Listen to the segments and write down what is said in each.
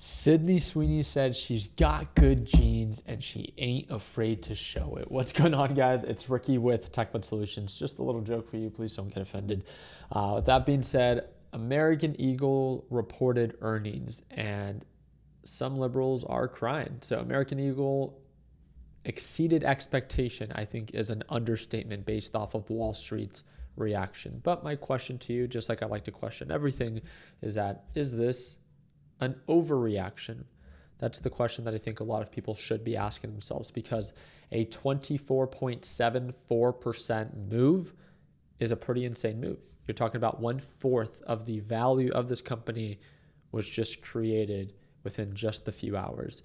Sydney Sweeney said she's got good genes and she ain't afraid to show it. What's going on, guys? It's Ricky with TechBud Solutions. Just a little joke for you. Please don't get offended. With that being said, American Eagle reported earnings and some liberals are crying. So American Eagle exceeded expectation, I think, is an understatement based off of Wall Street's reaction. But my question to you, just like I like to question everything, is this an overreaction? That's the question that I think a lot of people should be asking themselves, because a 24.74% move is a pretty insane move. You're talking about 1/4 of the value of this company was just created within just a few hours,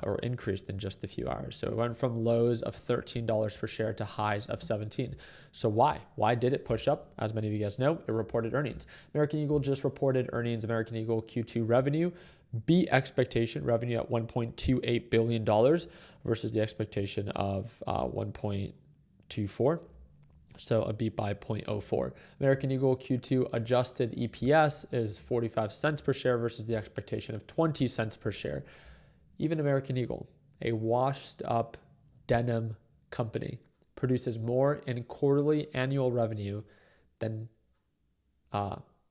or increased in just a few hours. So it went from lows of $13 per share to highs of 17. So why? Why did it push up? As many of you guys know, it reported earnings. American Eagle just reported earnings. American Eagle Q2 revenue beat expectation, revenue at $1.28 billion versus the expectation of 1.24. So a beat by 0.04. American Eagle Q2 adjusted EPS is 45 cents per share versus the expectation of 20 cents per share. Even American Eagle, a washed up denim company, produces more in quarterly annual revenue than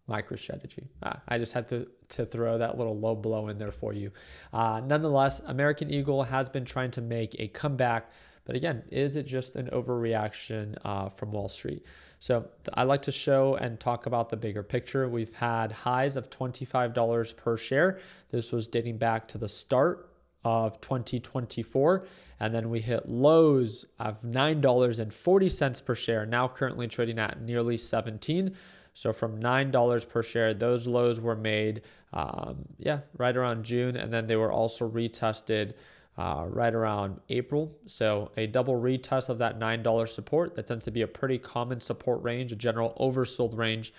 MicroStrategy. I just had to throw that little low blow in there for you. Nonetheless, American Eagle has been trying to make a comeback. But again, is it just an overreaction from Wall Street? So I like to show and talk about the bigger picture. We've had highs of $25 per share. This was dating back to the start of 2024. And then we hit lows of $9.40 per share, now currently trading at nearly 17. So from $9 per share, those lows were made, right around June. And then they were also retested right around April. So a double retest of that $9 support. That tends to be a pretty common support range, a general oversold range.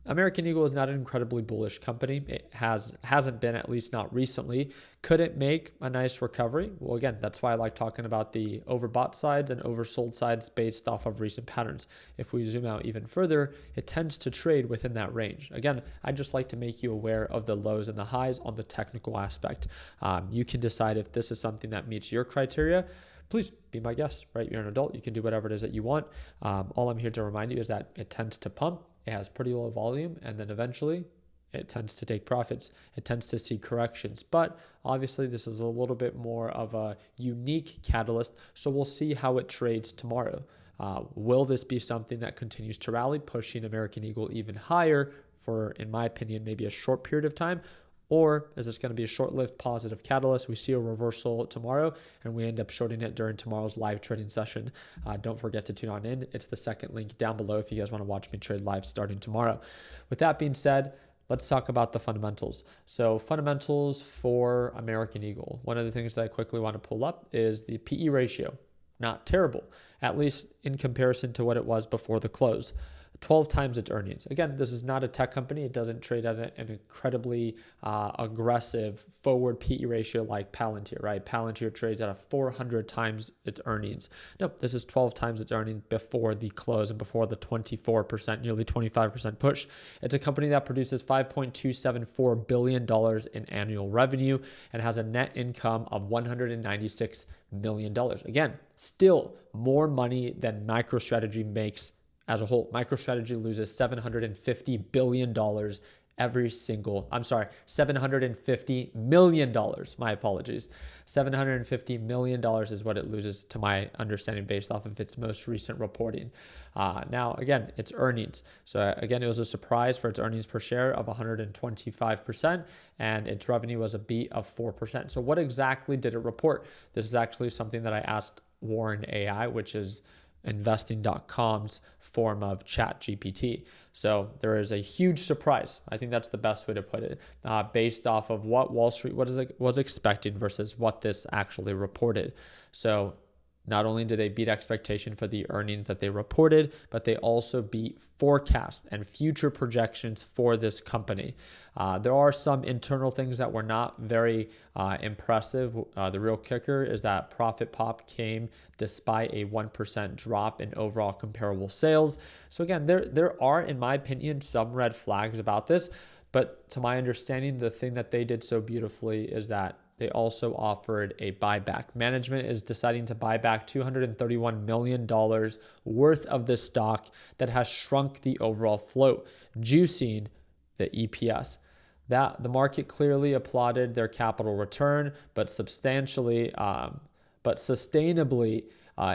American Eagle is not an incredibly bullish company. It hasn't been, at least not recently. Could it make a nice recovery? Well, again, that's why I like talking about the overbought sides and oversold sides based off of recent patterns. If we zoom out even further, it tends to trade within that range. Again, I just like to make you aware of the lows and the highs on the technical aspect. You can decide if this is something that meets your criteria. Please be my guest, right? You're an adult. You can do whatever it is that you want. All I'm here to remind you is that it tends to pump. It has pretty low volume, and then eventually it tends to take profits. It tends to see corrections. But obviously, this is a little bit more of a unique catalyst. So we'll see how it trades tomorrow. Will this be something that continues to rally, pushing American Eagle even higher for, in my opinion, maybe a short period of time? Or is this going to be a short-lived positive catalyst? We see a reversal tomorrow and we end up shorting it during tomorrow's live trading session. Don't forget to tune on in. It's the second link down below if you guys want to watch me trade live starting tomorrow. With that being said, let's talk about the fundamentals. So fundamentals for American Eagle. One of the things that I quickly want to pull up is the PE ratio. Not terrible, at least in comparison to what it was before the close. 12 times its earnings. Again, this is not a tech company. It doesn't trade at an incredibly aggressive forward PE ratio like Palantir, right? Palantir trades at a 400 times its earnings. Nope, this is 12 times its earnings before the close and before the 24%, nearly 25% push. It's a company that produces $5.274 billion in annual revenue and has a net income of $196 million. Again, still more money than MicroStrategy makes as a whole. MicroStrategy loses $750 billion $750 million. My apologies. $750 million is what it loses, to my understanding, based off of its most recent reporting. Now, again, its earnings. So again, it was a surprise for its earnings per share of 125%, and its revenue was a beat of 4%. So what exactly did it report? This is actually something that I asked Warren AI, which is investing.com's form of chat GPT. So there is a huge surprise. I think that's the best way to put it, based off of what Wall Street was expecting versus what this actually reported. So not only did they beat expectation for the earnings that they reported, but they also beat forecasts and future projections for this company. There are some internal things that were not very impressive. The real kicker is that profit pop came despite a 1% drop in overall comparable sales. So again, there are, in my opinion, some red flags about this. But to my understanding, the thing that they did so beautifully is that they also offered a buyback. Management is deciding to buy back $231 million worth of this stock that has shrunk the overall float, juicing the EPS. That the market clearly applauded their capital return, but sustainably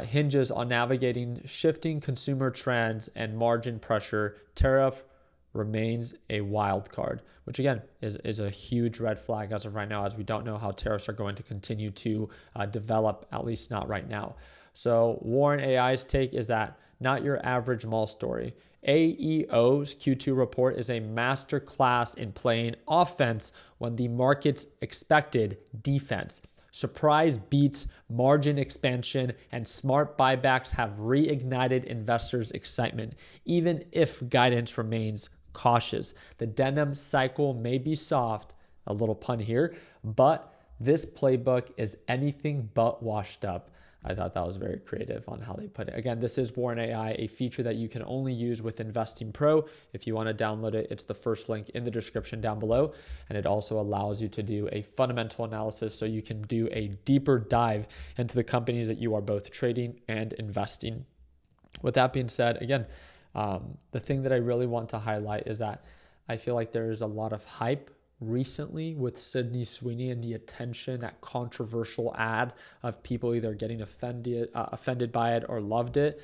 hinges on navigating shifting consumer trends and margin pressure. Tariff remains a wild card, which again is a huge red flag as of right now, as we don't know how tariffs are going to continue to develop, at least not right now. So Warren AI's take is that not your average mall story. AEO's Q2 report is a masterclass in playing offense when the market's expected defense. Surprise beats, margin expansion, and smart buybacks have reignited investors' excitement, even if guidance remains cautious. The denim cycle may be soft, a little pun here, but this playbook is anything but washed up. I thought that was very creative on how they put it. Again, this is Warren AI, a feature that you can only use with Investing Pro. If you want to download it, it's the first link in the description down below. And it also allows you to do a fundamental analysis so you can do a deeper dive into the companies that you are both trading and investing. With that being said, again, the thing that I really want to highlight is that I feel like there is a lot of hype recently with Sweeney and the attention, that controversial ad of people either getting offended by it or loved it.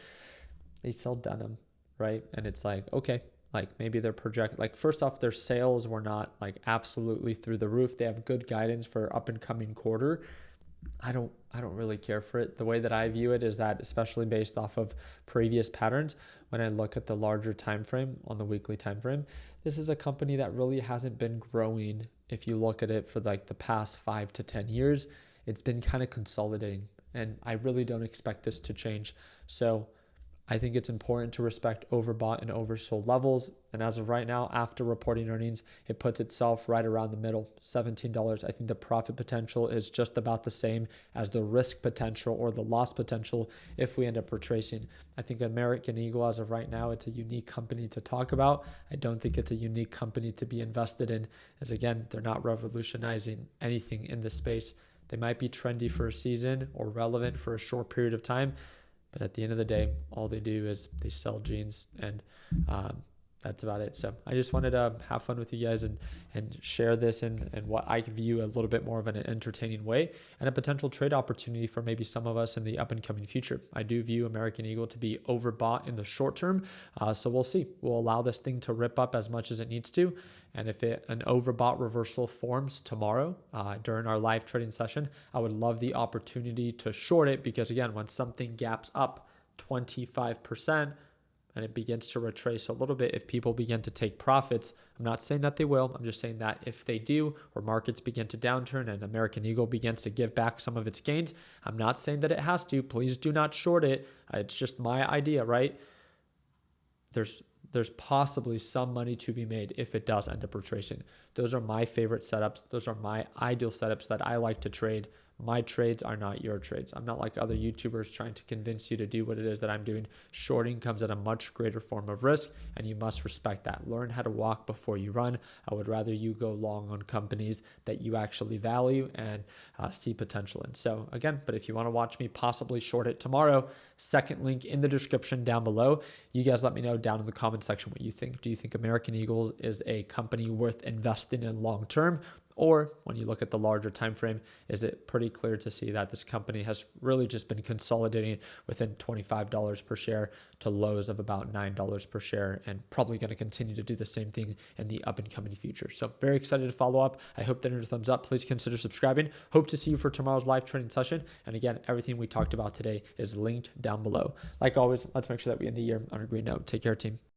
They sell denim, right? And it's like, okay, like maybe they're like first off, their sales were not like absolutely through the roof. They have good guidance for up and coming quarter. I don't really care for it. The way that I view it is that, especially based off of previous patterns, when I look at the larger time frame, on the weekly time frame, this is a company that really hasn't been growing. If you look at it for like the past 5 to 10 years, it's been kind of consolidating, and I really don't expect this to change. So I think it's important to respect overbought and oversold levels. And as of right now, after reporting earnings, it puts itself right around the middle, $17. I think the profit potential is just about the same as the risk potential or the loss potential if we end up retracing. I think American Eagle, as of right now, it's a unique company to talk about. I don't think it's a unique company to be invested in, as again, they're not revolutionizing anything in this space. They might be trendy for a season or relevant for a short period of time, but at the end of the day, all they do is they sell jeans, and that's about it. So I just wanted to have fun with you guys and share this and what I view a little bit more of an entertaining way and a potential trade opportunity for maybe some of us in the up and coming future. I do view American Eagle to be overbought in the short term. So we'll see. We'll allow this thing to rip up as much as it needs to. And if an overbought reversal forms tomorrow during our live trading session, I would love the opportunity to short it, because again, when something gaps up 25%, and it begins to retrace a little bit, if people begin to take profits, I'm not saying that they will, I'm just saying that if they do, or markets begin to downturn and American Eagle begins to give back some of its gains, I'm not saying that it has to, please do not short it. It's just my idea, right? There's possibly some money to be made if it does end up retracing. Those are my favorite setups. Those are my ideal setups that I like to trade. My trades are not your trades. I'm not like other YouTubers trying to convince you to do what it is that I'm doing. Shorting comes at a much greater form of risk, and you must respect that. Learn how to walk before you run. I would rather you go long on companies that you actually value and see potential in. So again, but if you want to watch me possibly short it tomorrow, second link in the description down below. You guys let me know down in the comment section what you think. Do you think American Eagle is a company worth investing in long term? Or when you look at the larger time frame, is it pretty clear to see that this company has really just been consolidating within $25 per share to lows of about $9 per share, and probably going to continue to do the same thing in the up and coming future? So very excited to follow up. I hope that is a thumbs up. Please consider subscribing. Hope to see you for tomorrow's live trading session. And again, everything we talked about today is linked down below. Like always, let's make sure that we end the year on a green note. Take care, team.